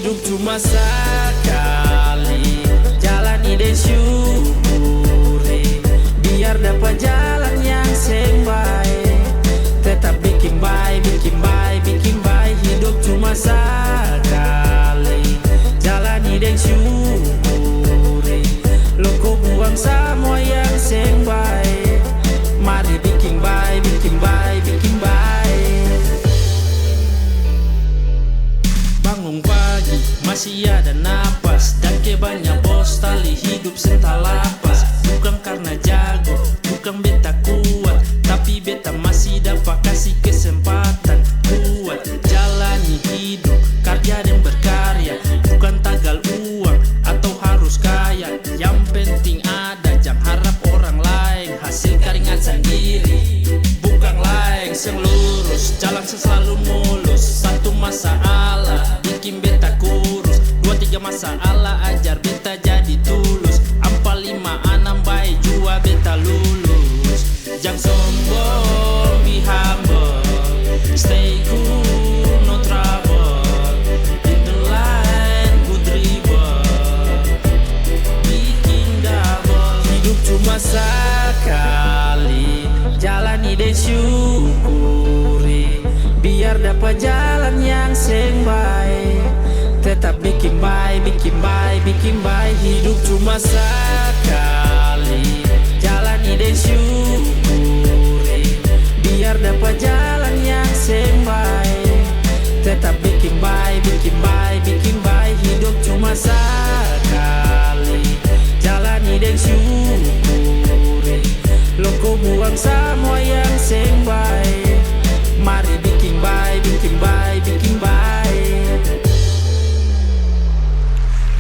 Hidup cuma sekali, jalani dan syukuri. Biar dapat jalan yang baik, tetap bikin baik, bikin baik, bikin baik. Hidup cuma sekali, jalani dan syukuri. Lo kau buang semua yang baik, mari bikin baik, bikin baik, bikin baik. Bangun pagi, masih ada napas, dan ke banyak bos tali hidup senta lapas. Bukan karena jago, bukan beta kuat, tapi beta masih dapat kasih kesempatan buat jalani hidup, kerja dan berkarya. Bukan tagal uang atau harus kaya, yang penting ada, jangan harap orang lain. Hasil keringat sendiri, bukan lain. Yang lurus, jalan selalu mulus. Satu masalah bikin beta kurus, 2-3 masalah ajar beta jadi tulus. 4-5-6 baik jua beta lulus. Jangan sombong, be humble, stay cool, no trouble. In the line, good dribble, bikin double. Hidup cuma sekali, jalani dan syukuri. Biar dapat jalan yang baik, tetap bikin baik, bikin baik, bikin baik. Hidup cuma sekali, jalani dan syukuri. Biar dapat jalan yang baik, tetap bikin baik, bikin baik, bikin baik. Hidup cuma sekali, jalani dan syukuri. Lo kau buang semua yang baik, mari bikin baik, bikin baik, bikin baik.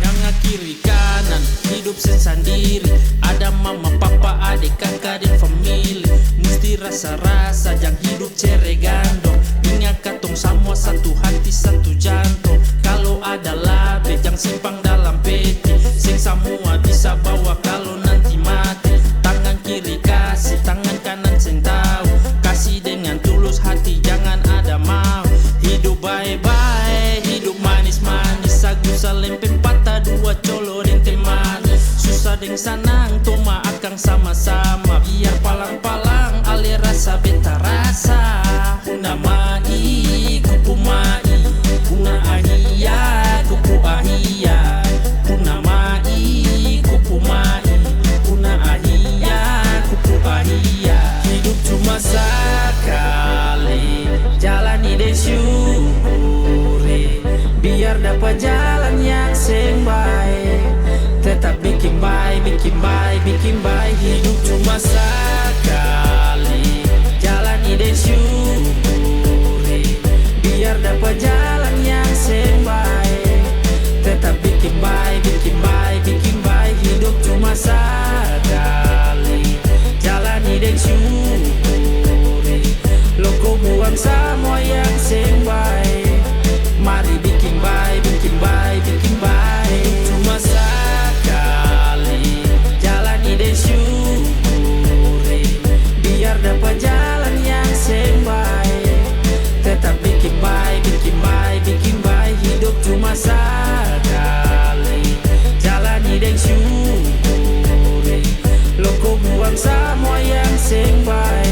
Yang kiri kanan, hidup sendiri. Ada mama, papa, adik, kakak, dan famili. Mesti rasa-rasa, jangan hidup cerai gandong. Ingat katong semua satu hati, satu jantung. Kalau ada labe, jangan simpang dalam peti. Sing semua bisa bawa kalau nanti mati. Tangan kiri kasih, tangan kanan sing tahu. Kasih dengan tulus hati, jangan ada mau. Hidup baik-baik, hidup manis-manis. Sagu salempeng patah, 2 colo dan teman. Susah deng sanang, toma akan sama-sama. Biar palang-palang, alir rasa beta rasa. Una mai, kupu mai. Una ahia, kupu ahia. Una mai, kupu mai. Una ahia, kupu ahia. Hidup cuma sekali, jalani dan syukuri. Biar dapat jalan yang baik, tetap bikin baik, bikin baik, bikin baik. Hidup cuma sekali, jalani dan syukuri. Biar dapat jalan yang baik, tetap bikin baik, bikin baik, bikin baik. Hidup cuma sekali, jalani dan syukuri. Lo kau buang semua yang baik, mari bikin baik, bikin baik, bikin baik. Cuma sekali, jalani dan syukuri. Biar dapat jalan yang baik, tetap bikin baik, bikin baik, bikin baik. Hidup cuma sekali, jalani dan syukuri. Lo kau buang semua yang baik,